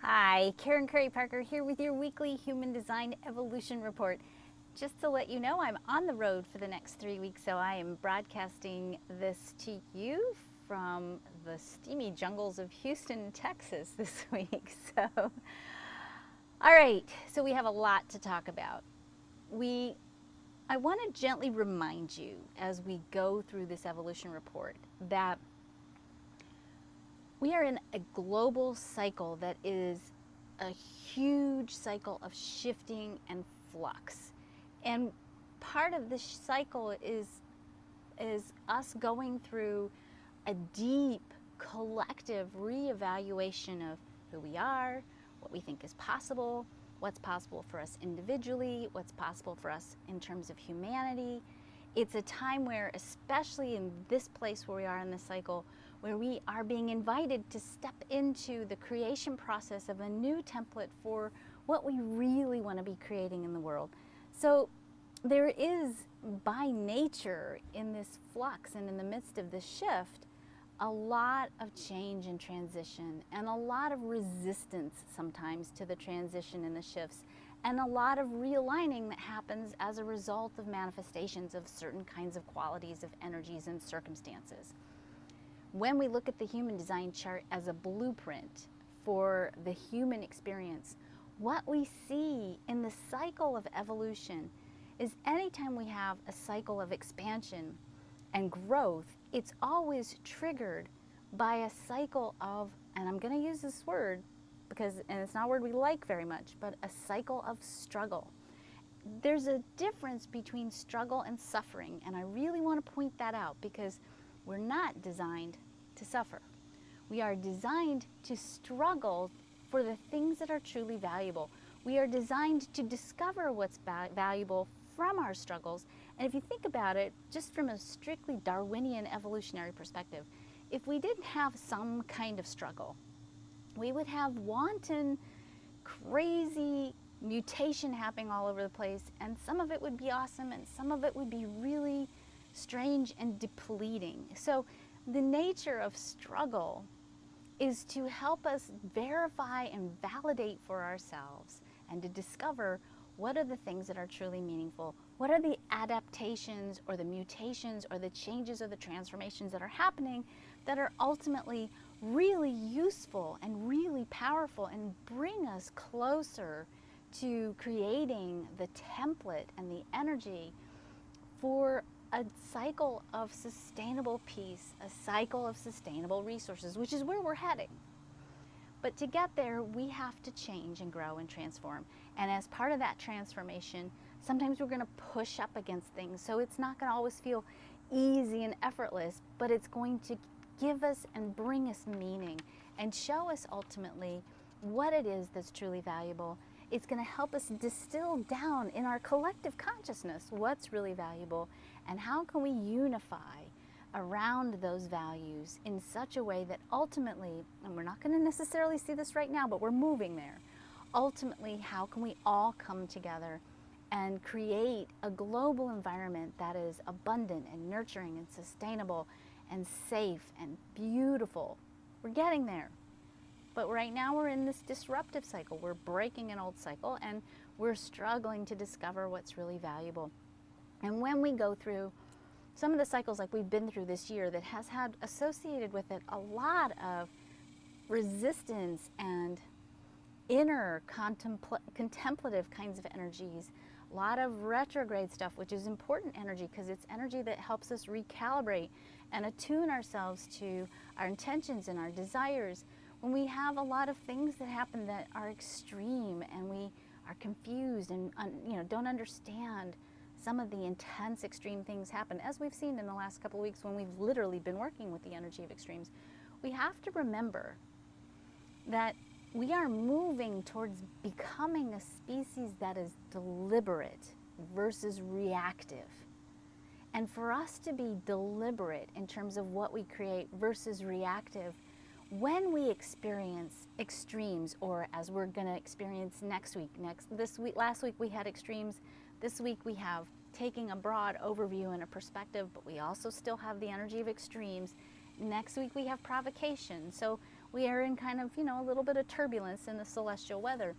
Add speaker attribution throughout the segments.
Speaker 1: Hi, Karen Curry Parker here with your weekly Human Design Evolution Report. Just to let you know, I'm on the road for the next 3 weeks, so I am broadcasting this to you from the steamy jungles of Houston, Texas this week. All right, so we have a lot to talk about. I want to gently remind you as we go through this evolution report that we are in a global cycle that is a huge cycle of shifting and flux. And part of this cycle is us going through a deep collective reevaluation of who we are, what we think is possible, what's possible for us individually, what's possible for us in terms of humanity. It's a time where, especially in this place where we are in the cycle, where we are being invited to step into the creation process of a new template for what we really want to be creating in the world. So there is, by nature, in this flux and in the midst of this shift, a lot of change and transition, and a lot of resistance sometimes to the transition and the shifts, and a lot of realigning that happens as a result of manifestations of certain kinds of qualities of energies and circumstances. When we look at the human design chart as a blueprint for the human experience, what we see in the cycle of evolution is anytime we have a cycle of expansion and growth, it's always triggered by a cycle of, and I'm going to use this word because, and it's not a word we like very much, but a cycle of struggle. There's a difference between struggle and suffering, and I really want to point that out because we're not designed to suffer. We are designed to struggle for the things that are truly valuable. We are designed to discover what's valuable from our struggles. And if you think about it, just from a strictly Darwinian evolutionary perspective, if we didn't have some kind of struggle, we would have wanton, crazy mutation happening all over the place, and some of it would be awesome and some of it would be really strange and depleting. So the nature of struggle is to help us verify and validate for ourselves and to discover what are the things that are truly meaningful, what are the adaptations or the mutations or the changes or the transformations that are happening that are ultimately really useful and really powerful and bring us closer to creating the template and the energy for a cycle of sustainable peace, a cycle of sustainable resources, which is where we're heading. But to get there, we have to change and grow and transform. And as part of that transformation, sometimes we're going to push up against things. So it's not going to always feel easy and effortless, but it's going to give us and bring us meaning and show us ultimately what it is that's truly valuable. It's going to help us distill down in our collective consciousness what's really valuable and how can we unify around those values in such a way that ultimately, and we're not going to necessarily see this right now, but we're moving there. Ultimately, how can we all come together and create a global environment that is abundant and nurturing and sustainable and safe and beautiful? We're getting there. But right now we're in this disruptive cycle. We're breaking an old cycle and we're struggling to discover what's really valuable. And when we go through some of the cycles like we've been through this year that has had associated with it a lot of resistance and inner contemplative kinds of energies, a lot of retrograde stuff, which is important energy because it's energy that helps us recalibrate and attune ourselves to our intentions and our desires. When we have a lot of things that happen that are extreme and we are confused and don't understand some of the intense extreme things happen, as we've seen in the last couple of weeks when we've literally been working with the energy of extremes, we have to remember that we are moving towards becoming a species that is deliberate versus reactive. And for us to be deliberate in terms of what we create versus reactive, when we experience extremes, or as we're going to experience last week we had extremes, this week we have taking a broad overview and a perspective, but we also still have the energy of extremes. Next week we have provocation. So we are in kind of, a little bit of turbulence in the celestial weather.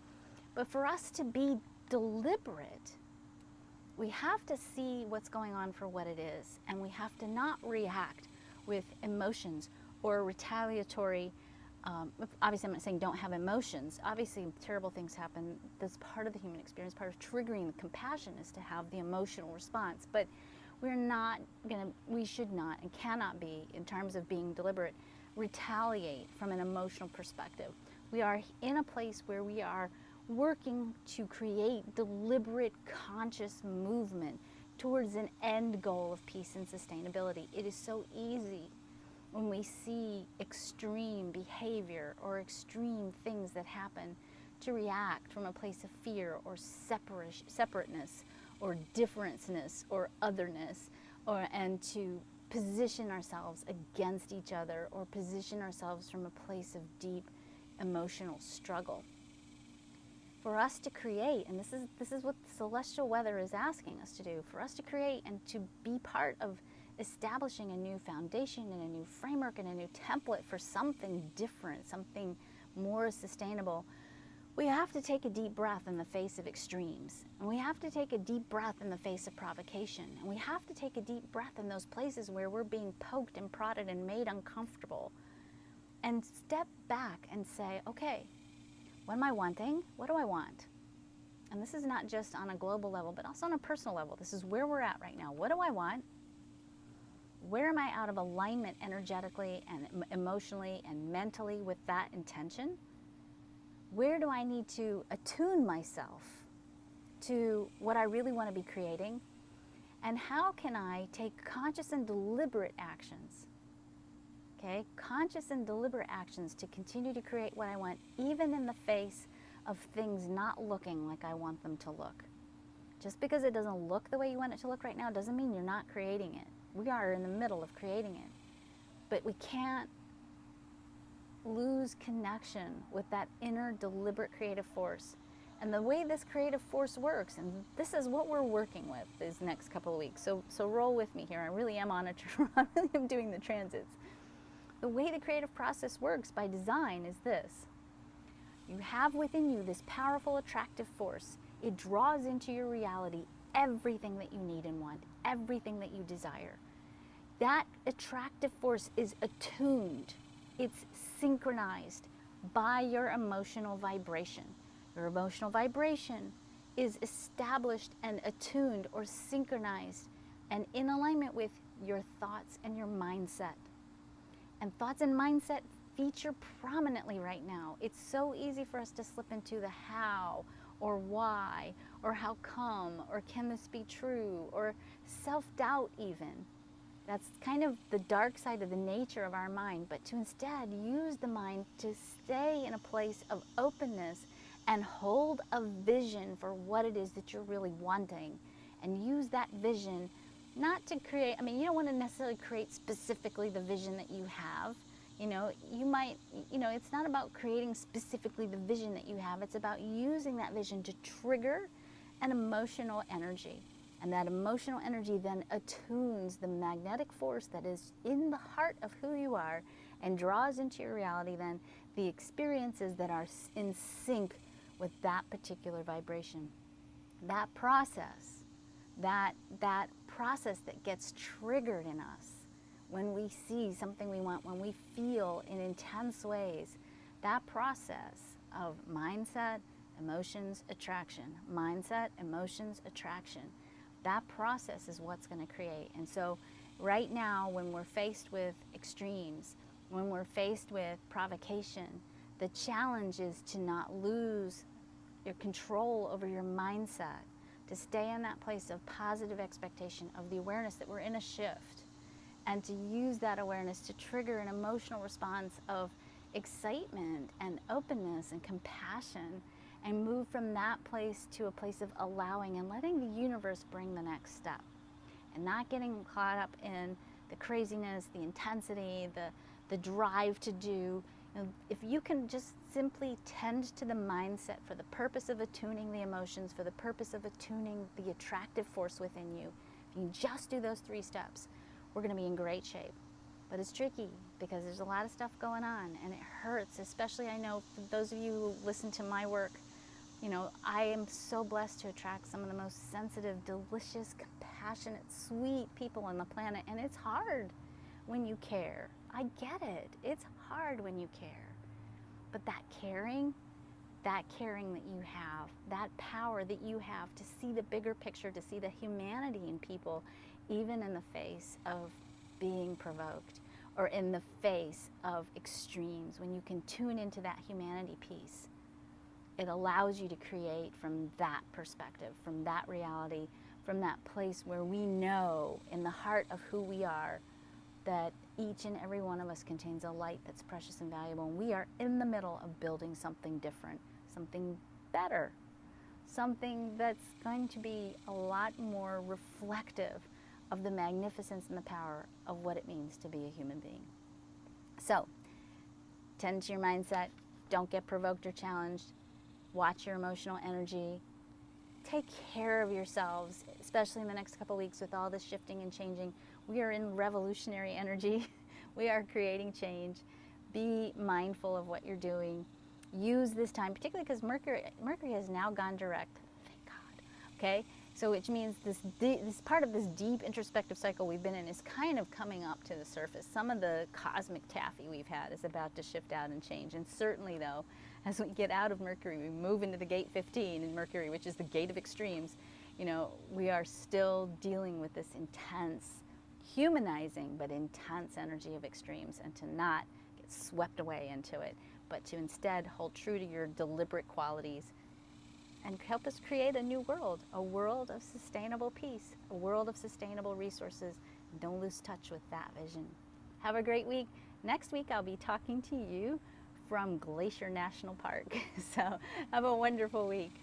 Speaker 1: But for us to be deliberate, we have to see what's going on for what it is, and we have to not react with emotions or retaliatory. Obviously, I'm not saying don't have emotions. Obviously, terrible things happen. That's part of the human experience. Part of triggering the compassion is to have the emotional response. But we should not and cannot be, in terms of being deliberate, retaliate from an emotional perspective. We are in a place where we are working to create deliberate, conscious movement towards an end goal of peace and sustainability. It is so easy when we see extreme behavior or extreme things that happen to react from a place of fear or separateness or differenceness or otherness, and to position ourselves against each other or position ourselves from a place of deep emotional struggle. For us to create, and this is what celestial weather is asking us to do, for us to create and to be part of establishing a new foundation and a new framework and a new template for something different, something more sustainable, we have to take a deep breath in the face of extremes. And we have to take a deep breath in the face of provocation. And we have to take a deep breath in those places where we're being poked and prodded and made uncomfortable. And step back and say, okay, what am I wanting? What do I want? And this is not just on a global level, but also on a personal level. This is where we're at right now. What do I want? Where am I out of alignment energetically and emotionally and mentally with that intention? Where do I need to attune myself to what I really want to be creating? And how can I take conscious and deliberate actions? Okay, conscious and deliberate actions to continue to create what I want, even in the face of things not looking like I want them to look. Just because it doesn't look the way you want it to look right now doesn't mean you're not creating it. We are in the middle of creating it. But we can't lose connection with that inner deliberate creative force. And the way this creative force works, and this is what we're working with these next couple of weeks. So roll with me here. I really am on I really am doing the transits. The way the creative process works by design is this. You have within you this powerful attractive force. It draws into your reality everything that you need and want, everything that you desire. That attractive force is attuned. It's synchronized by your emotional vibration. Your emotional vibration is established and attuned or synchronized and in alignment with your thoughts and your mindset. And thoughts and mindset feature prominently right now. It's so easy for us to slip into the how or why or how come or can this be true or self-doubt even. That's kind of the dark side of the nature of our mind, but to instead use the mind to stay in a place of openness and hold a vision for what it is that you're really wanting, and use that vision not to create, you don't want to necessarily create specifically the vision that you have. You might, it's not about creating specifically the vision that you have. It's about using that vision to trigger an emotional energy. And that emotional energy then attunes the magnetic force that is in the heart of who you are and draws into your reality then the experiences that are in sync with that particular vibration. That process that gets triggered in us when we see something we want, when we feel in intense ways, that process of mindset, emotions, attraction, mindset, emotions, attraction, that process is what's going to create. And so right now, when we're faced with extremes, when we're faced with provocation, the challenge is to not lose your control over your mindset, to stay in that place of positive expectation, of the awareness that we're in a shift, and to use that awareness to trigger an emotional response of excitement and openness and compassion, and move from that place to a place of allowing and letting the universe bring the next step, and not getting caught up in the craziness, the intensity, the drive to do. If you can just simply tend to the mindset for the purpose of attuning the emotions, for the purpose of attuning the attractive force within you, if you just do those 3 steps, we're going to be in great shape. But it's tricky because there's a lot of stuff going on and it hurts, especially I know for those of you who listen to my work, you know, I am so blessed to attract some of the most sensitive, delicious, compassionate, sweet people on the planet, and it's hard when you care. I get it. It's hard when you care. But that caring that you have, that power that you have to see the bigger picture, to see the humanity in people, even in the face of being provoked or in the face of extremes, when you can tune into that humanity piece, it allows you to create from that perspective, from that reality, from that place where we know in the heart of who we are that each and every one of us contains a light that's precious and valuable, and we are in the middle of building something different, something better, something that's going to be a lot more reflective of the magnificence and the power of what it means to be a human being. So, tend to your mindset, don't get provoked or challenged, watch your emotional energy, take care of yourselves, especially in the next couple weeks with all this shifting and changing. We are in revolutionary energy. We are creating change. Be mindful of what you're doing. Use this time, particularly because Mercury has now gone direct. Thank God. Okay? So which means this part of this deep introspective cycle we've been in is kind of coming up to the surface. Some of the cosmic taffy we've had is about to shift out and change. And certainly, though, as we get out of Mercury, we move into the gate 15 in Mercury, which is the gate of extremes. You know, we are still dealing with this intense, humanizing, but intense energy of extremes, and to not get swept away into it, but to instead hold true to your deliberate qualities and help us create a new world, a world of sustainable peace, a world of sustainable resources. Don't lose touch with that vision. Have a great week. Next week, I'll be talking to you from Glacier National Park. So have a wonderful week.